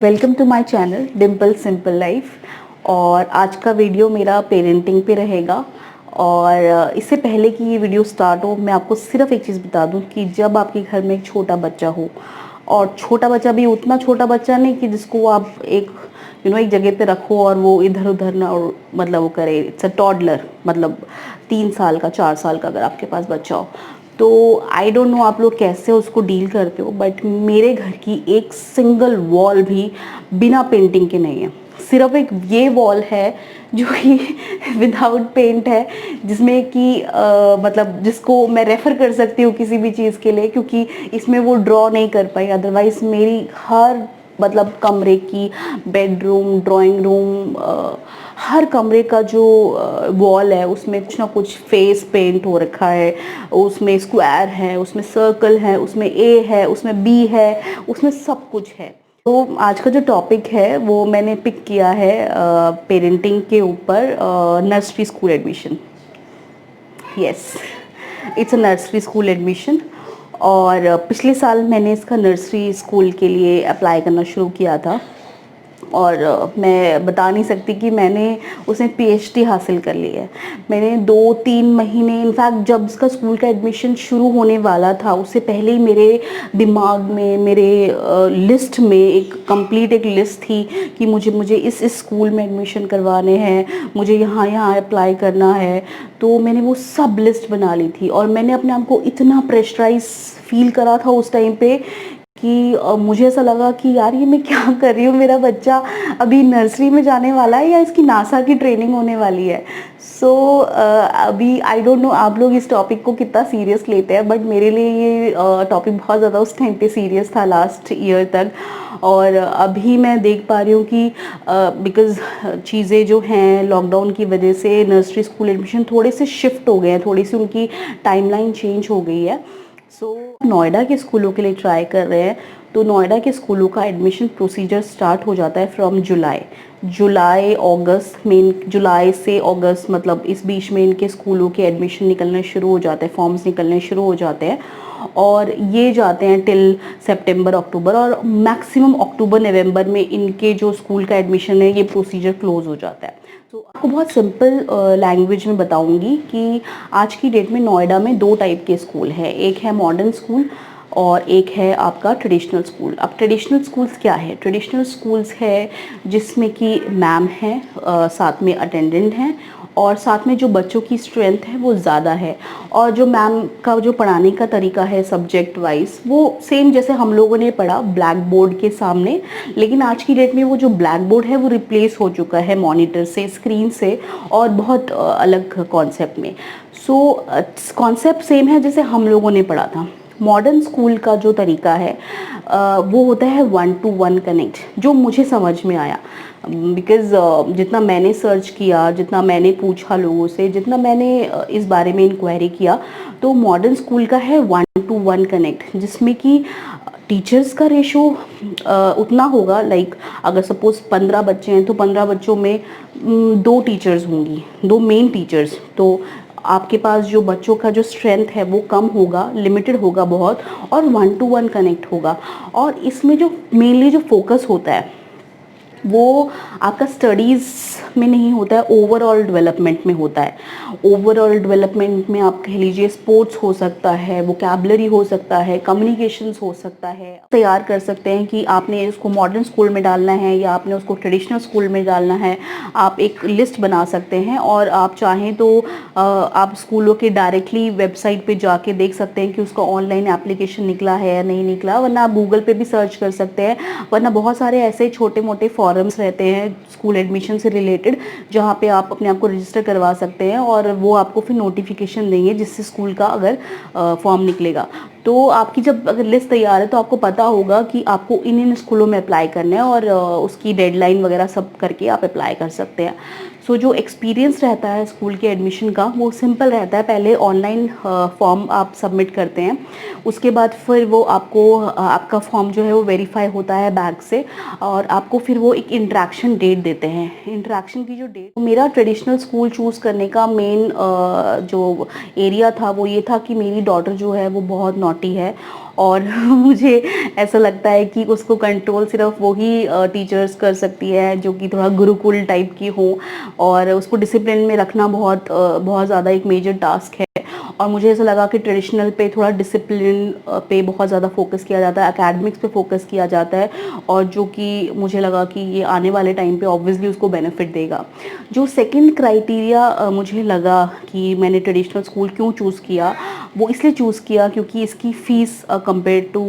Welcome to my channel Dimple simple life. और आज का वीडियो मेरा पेरेंटिंग पे रहेगा। और इससे पहले कि ये वीडियो स्टार्ट हो, मैं आपको सिर्फ एक चीज़ बता दूं कि जब आपके घर में एक छोटा बच्चा हो, और छोटा बच्चा भी उतना छोटा बच्चा नहीं कि जिसको आप एक एक जगह पे रखो और वो इधर उधर ना और मतलब वो करे, इट्स अ टॉडलर, मतलब 3 साल का 4 साल का अगर आपके पास बच्चा हो तो आई डोंट नो आप लोग कैसे उसको डील करते हो। बट मेरे घर की एक सिंगल वॉल भी बिना पेंटिंग के नहीं है। सिर्फ एक ये वॉल है जो कि विदाउट पेंट है, जिसमें कि मतलब जिसको मैं रेफ़र कर सकती हूँ किसी भी चीज़ के लिए, क्योंकि इसमें वो ड्रॉ नहीं कर पाई। अदरवाइज़ मेरी हर मतलब कमरे की, बेडरूम, ड्राइंग रूम, हर कमरे का जो वॉल है उसमें कुछ ना कुछ फेस पेंट हो रखा है। उसमें स्क्वायर है, उसमें सर्कल है, उसमें ए है, उसमें बी है, उसमें सब कुछ है। तो आज का जो टॉपिक है वो मैंने पिक किया है पेरेंटिंग के ऊपर, nursery school admission. Yes, it's a nursery school admission. और पिछले साल मैंने इसका नर्सरी स्कूल के लिए अप्लाई करना शुरू किया था। और मैं बता नहीं सकती कि मैंने उसमें पीएचडी हासिल कर ली है। मैंने 2-3 महीने, इनफैक्ट जब उसका स्कूल का एडमिशन शुरू होने वाला था उससे पहले ही मेरे दिमाग में, मेरे लिस्ट में एक कंप्लीट एक लिस्ट थी कि मुझे मुझे इस स्कूल में एडमिशन करवाने हैं, मुझे यहाँ यहाँ अप्लाई करना है। तो मैंने वो सब लिस्ट बना ली थी और मैंने अपने आप को इतना प्रेशराइज फील करा था उस टाइम पे कि मुझे ऐसा लगा कि यार ये मैं क्या कर रही हूँ, मेरा बच्चा अभी नर्सरी में जाने वाला है या इसकी नासा की ट्रेनिंग होने वाली है। सो अभी आई डोंट नो आप लोग इस टॉपिक को कितना सीरियस लेते हैं, बट मेरे लिए ये टॉपिक बहुत ज़्यादा उस टाइम पे सीरियस था, लास्ट ईयर तक। और अभी मैं देख पा रही हूँ कि बिकॉज़ चीज़ें जो हैं लॉकडाउन की वजह से नर्सरी स्कूल एडमिशन थोड़े से शिफ्ट हो गए हैं, थोड़ी सी उनकी टाइमलाइन चेंज हो गई है। नोएडा के स्कूलों के लिए ट्राई कर रहे हैं। तो नोएडा के स्कूलों का एडमिशन प्रोसीजर स्टार्ट हो जाता है फ्रॉम जुलाई अगस्त में। जुलाई से अगस्त मतलब इस बीच में इनके स्कूलों के एडमिशन निकलने शुरू हो जाते हैं, फॉर्म्स निकलने शुरू हो जाते हैं। और ये जाते हैं टिल सितंबर अक्टूबर, और मैक्सिमम अक्टूबर नवंबर में इनके जो स्कूल का एडमिशन है ये प्रोसीजर क्लोज हो जाता है। तो आपको बहुत सिंपल लैंग्वेज में बताऊंगी कि आज की डेट में नोएडा में 2 टाइप के स्कूल हैं। एक है मॉडर्न स्कूल और एक है आपका ट्रेडिशनल स्कूल। अब ट्रेडिशनल स्कूल्स क्या है? ट्रेडिशनल स्कूल्स है जिसमें कि मैम है, साथ में अटेंडेंट हैं, और साथ में जो बच्चों की स्ट्रेंथ है वो ज़्यादा है। और जो मैम का जो पढ़ाने का तरीका है सब्जेक्ट वाइज, वो सेम जैसे हम लोगों ने पढ़ा ब्लैक बोर्ड के सामने। लेकिन आज की डेट में वो जो ब्लैक बोर्ड है वो रिप्लेस हो चुका है मॉनिटर से, स्क्रीन से, और बहुत अलग कॉन्सेप्ट में। सो कॉन्सेप्ट सेम है जैसे हम लोगों ने पढ़ा था। मॉडर्न स्कूल का जो तरीका है वो होता है 1-to-1 कनेक्ट, जो मुझे समझ में आया। बिकॉज़ जितना मैंने सर्च किया, जितना मैंने पूछा लोगों से, जितना मैंने इस बारे में इंक्वायरी किया, तो मॉडर्न स्कूल का है 1-to-1 कनेक्ट, जिसमें कि टीचर्स का रेशो उतना होगा, लाइक अगर सपोज 15 बच्चे हैं तो 15 बच्चों में 2 टीचर्स होंगी, 2 मेन टीचर्स। तो आपके पास जो बच्चों का जो स्ट्रेंथ है वो कम होगा, लिमिटेड होगा बहुत, और 1-to-1 कनेक्ट होगा। और इसमें जो मेनली जो फोकस होता है वो आपका स्टडीज़ में नहीं होता है, ओवरऑल डेवलपमेंट में होता है। ओवरऑल डेवलपमेंट में आप कह लीजिए स्पोर्ट्स हो सकता है, वोकैबलरी हो सकता है, कम्युनिकेशंस हो सकता है। तैयार कर सकते हैं कि आपने उसको मॉडर्न स्कूल में डालना है या आपने उसको ट्रेडिशनल स्कूल में डालना है। आप एक लिस्ट बना सकते हैं, और आप चाहें तो आप स्कूलों के डायरेक्टली वेबसाइट पे जाके देख सकते हैं कि उसका ऑनलाइन एप्लीकेशन निकला है या नहीं निकला, वरना आप गूगल पे भी सर्च कर सकते हैं। वरना बहुत सारे ऐसे छोटे मोटे फॉरम्स रहते हैं स्कूल एडमिशन से रिलेटेड, जहाँ पे आप अपने आप को रजिस्टर करवा सकते हैं, और वो आपको फिर नोटिफिकेशन देंगे जिससे स्कूल का अगर फॉर्म निकलेगा। तो आपकी जब अगर लिस्ट तैयार है तो आपको पता होगा कि आपको इन इन स्कूलों में अप्लाई करना है, और उसकी डेडलाइन वगैरह सब करके आप अप्लाई कर सकते हैं। सो जो एक्सपीरियंस रहता है स्कूल के एडमिशन का वो सिंपल रहता है। पहले ऑनलाइन फॉर्म आप सबमिट करते हैं, उसके बाद फिर वो आपको आपका फॉर्म जो है वो वेरीफाई होता है बैग से, और आपको फिर वो एक इंटरेक्शन डेट देते हैं। इंटरेक्शन की जो डेट, मेरा ट्रेडिशनल स्कूल चूज़ करने का मेन जो एरिया था वो ये था कि मेरी डॉटर जो है वो बहुत नॉटी है और मुझे ऐसा लगता है कि उसको कंट्रोल सिर्फ वही टीचर्स कर सकती है जो कि थोड़ा गुरुकुल टाइप की हो, और उसको डिसिप्लिन में रखना बहुत ज़्यादा एक मेजर टास्क है। और मुझे ऐसा लगा कि ट्रेडिशनल पे थोड़ा डिसिप्लिन पे बहुत ज़्यादा फोकस किया जाता है, एकेडमिक्स पे फोकस किया जाता है, और जो कि मुझे लगा कि ये आने वाले टाइम पे ऑब्वियसली उसको बेनिफिट देगा। जो सेकंड क्राइटेरिया मुझे लगा कि मैंने ट्रेडिशनल स्कूल क्यों चूज़ किया, वो इसलिए चूज़ किया क्योंकि इसकी fees compare to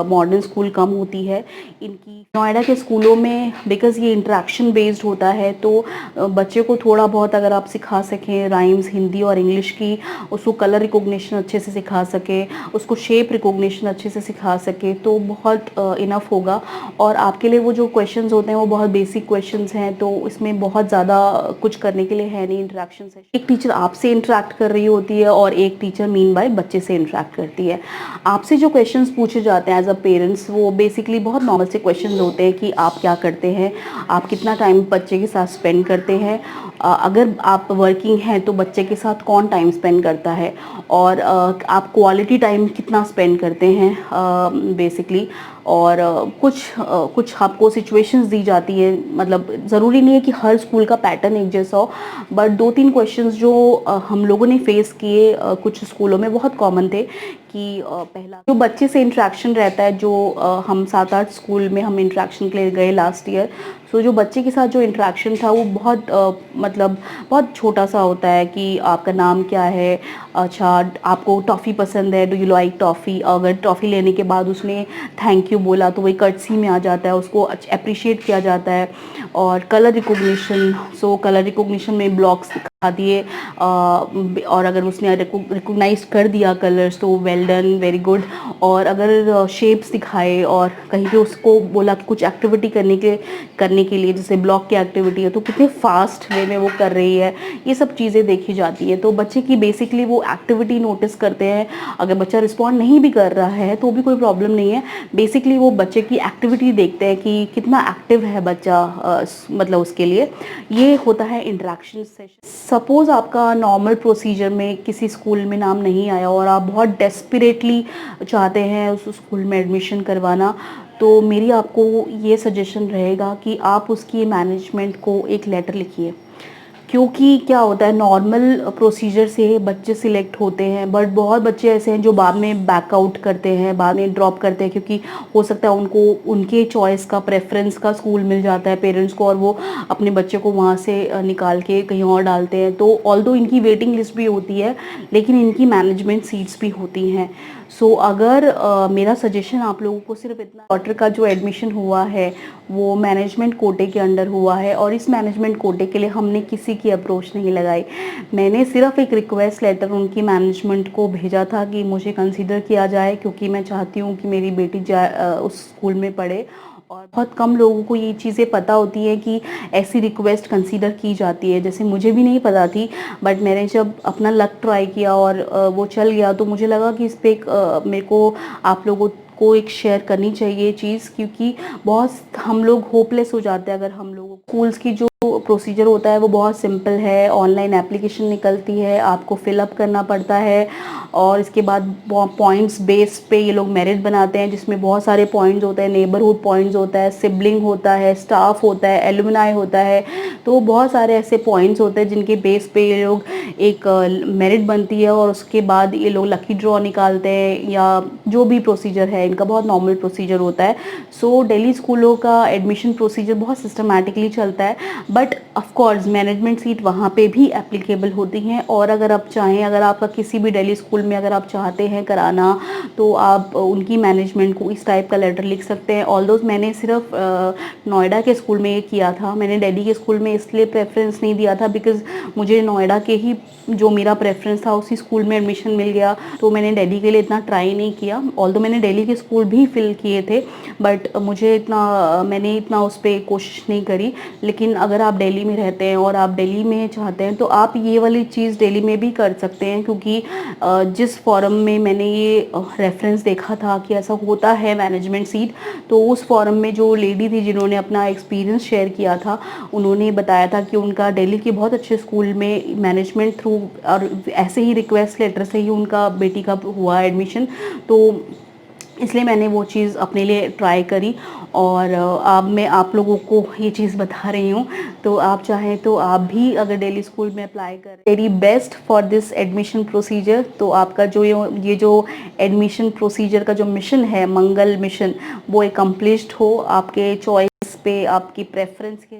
modern school कम होती है। इनकी नोएडा के स्कूलों में बिकॉज़ ये इंटरेक्शन बेस्ड होता है, तो बच्चे को थोड़ा बहुत अगर आप सिखा सकें राइम्स हिंदी और इंग्लिश की, उसको कलर रिकॉग्निशन अच्छे से सिखा सके, उसको शेप रिकॉग्निशन अच्छे से सिखा सके, तो बहुत इनफ होगा। और आपके लिए वो जो क्वेश्चंस होते हैं वो बहुत बेसिक क्वेश्चंस हैं, तो इसमें बहुत ज़्यादा कुछ करने के लिए है नहीं। इंटरेक्शन सेशन, एक टीचर आपसे इंटरेक्ट कर रही होती है और एक टीचर मीन बाय बच्चे से इंटरेक्ट करती है। आपसे जो क्वेश्चंस पूछे जाते हैं एज अ पेरेंट्स, वो बेसिकली बहुत नॉर्मल से क्वेश्चंस होते हैं कि आप क्या करते हैं, आप कितना टाइम बच्चे के साथ स्पेंड करते हैं, अगर आप वर्किंग हैं तो बच्चे के साथ कौन टाइम स्पेंड करता है, और आप क्वालिटी टाइम कितना स्पेंड करते हैं बेसिकली। और कुछ आपको सिचुएशंस दी जाती है, मतलब ज़रूरी नहीं है कि हर स्कूल का पैटर्न एक जैसा हो, बट 2-3 क्वेश्चंस जो हम लोगों ने फेस किए कुछ स्कूलों में बहुत कॉमन थे कि पहला जो बच्चे से इंटरेक्शन रहता है, जो हम 7-8 स्कूल में हम इंटरेक्शन के लिए गए लास्ट ईयर, सो जो बच्चे के साथ जो इंटरेक्शन था वो बहुत मतलब बहुत छोटा सा होता है कि आपका नाम क्या है, अच्छा आपको टॉफ़ी पसंद है, डू यू लाइक टॉफ़ी, अगर टॉफ़ी लेने के बाद उसने थैंक यू बोला तो वही कर्टसी में आ जाता है, उसको अप्रिशिएट किया जाता है। और कलर रिकॉग्निशन, सो कलर रिकॉग्निशन में ब्लॉक्स दिखा दिए, और अगर उसने रिकॉग्नाइज कर दिया कलर्स तो वेल डन, वेरी गुड। और अगर शेप्स दिखाए और कहीं पे उसको बोला कि कुछ एक्टिविटी करने के लिए, जैसे ब्लॉक की एक्टिविटी है, तो कितने फास्ट वे में वो कर रही है, ये सब चीज़ें देखी जाती है। तो बच्चे की बेसिकली वो एक्टिविटी नोटिस करते हैं। अगर बच्चा रिस्पॉन्ड नहीं भी कर रहा है तो भी कोई प्रॉब्लम नहीं है, बेसिकली वो बच्चे की एक्टिविटी देखते हैं कि कितना एक्टिव है बच्चा, मतलब उसके लिए ये होता है इंटरेक्शन सेशन। सपोज़ आपका नॉर्मल प्रोसीजर में किसी स्कूल में नाम नहीं आया और आप बहुत डेस्परेटली चाहते हैं उस स्कूल में एडमिशन करवाना, तो मेरी आपको ये सजेशन रहेगा कि आप उसकी मैनेजमेंट को एक लेटर लिखिए। क्योंकि क्या होता है, नॉर्मल प्रोसीजर से बच्चे सिलेक्ट होते हैं, बट बहुत बच्चे ऐसे हैं जो बाद में बैकआउट करते हैं, बाद में ड्रॉप करते हैं, क्योंकि हो सकता है उनको उनके चॉइस का, प्रेफरेंस का स्कूल मिल जाता है पेरेंट्स को, और वो अपने बच्चे को वहाँ से निकाल के कहीं और डालते हैं। तो ऑल्दो इनकी वेटिंग लिस्ट भी होती है, लेकिन इनकी मैनेजमेंट सीट्स भी होती हैं। सो अगर मेरा सजेशन आप लोगों को सिर्फ इतना, डॉटर का जो एडमिशन हुआ है वो मैनेजमेंट कोटे के अंडर हुआ है, और इस मैनेजमेंट कोटे के लिए हमने किसी की अप्रोच नहीं लगाई। मैंने सिर्फ एक रिक्वेस्ट लेटर उनकी मैनेजमेंट को भेजा था कि मुझे कंसीडर किया जाए, क्योंकि मैं चाहती हूँ कि मेरी बेटी उस स्कूल में पढ़े। और बहुत कम लोगों को ये चीज़ें पता होती है कि ऐसी रिक्वेस्ट कंसीडर की जाती है, जैसे मुझे भी नहीं पता थी, बट मैंने जब अपना लक ट्राई किया और वो चल गया, तो मुझे लगा कि इस पर एक मेरे को आप लोगों को एक शेयर करनी चाहिए चीज़, क्योंकि बहुत हम लोग होपलेस हो जाते हैं अगर हम लोग। स्कूल्स की जो प्रोसीजर होता है वो बहुत सिंपल है, ऑनलाइन एप्लीकेशन निकलती है, आपको फिलअप करना पड़ता है, और इसके बाद पॉइंट्स बेस पे ये लोग मेरिट बनाते हैं, जिसमें बहुत सारे पॉइंट्स होते हैं, नेबरहुड पॉइंट्स होता है, सिबलिंग होता है, स्टाफ होता है, एलुमनाई होता है, तो बहुत सारे ऐसे पॉइंट्स होते हैं जिनके बेस पे ये लोग एक मेरिट बनती है, और उसके बाद ये लोग लकी ड्रॉ निकालते हैं, या जो भी प्रोसीजर है इनका बहुत नॉर्मल प्रोसीजर होता है। सो दिल्ली स्कूलों का एडमिशन प्रोसीजर बहुत सिस्टमैटिकली चलता है, but of course management seat वहाँ पे भी एप्लीकेबल होती हैं। और अगर आप चाहें, अगर आपका किसी भी दिल्ली स्कूल में अगर आप चाहते हैं कराना, तो आप उनकी मैनेजमेंट को इस टाइप का लेटर लिख सकते हैं। ऑल्दो मैंने सिर्फ नोएडा के स्कूल में ये किया था, मैंने दिल्ली के स्कूल में इसलिए प्रेफरेंस नहीं दिया था बिकॉज़ मुझे नोएडा के ही जो मेरा प्रेफरेंस था उसी स्कूल में एडमिशन मिल गया, तो मैंने दिल्ली के लिए इतना ट्राई नहीं किया। ऑल्दो मैंने दिल्ली के स्कूल भी फिल किए थे, बट मैंने इतना उस पर कोशिश नहीं करी। लेकिन अगर आप दिल्ली में रहते हैं और आप दिल्ली में चाहते हैं तो आप ये वाली चीज़ दिल्ली में भी कर सकते हैं, क्योंकि जिस फॉरम में मैंने ये रेफरेंस देखा था कि ऐसा होता है मैनेजमेंट सीट, तो उस फॉरम में जो लेडी थी जिन्होंने अपना एक्सपीरियंस शेयर किया था, उन्होंने बताया था कि उनका दिल्ली के बहुत अच्छे स्कूल में मैनेजमेंट थ्रू और ऐसे ही रिक्वेस्ट लेटर से ही उनका बेटी का हुआ एडमिशन। तो इसलिए मैंने वो चीज़ अपने लिए ट्राई करी और अब मैं आप लोगों को ये चीज़ बता रही हूँ। तो आप चाहें तो आप भी अगर दिल्ली स्कूल में अप्लाई करें, very best for this admission procedure. तो आपका जो ये जो एडमिशन प्रोसीजर का जो मिशन है, मंगल मिशन, वो एकम्प्लिश्ड हो आपके चॉइस पे, आपकी प्रेफरेंस के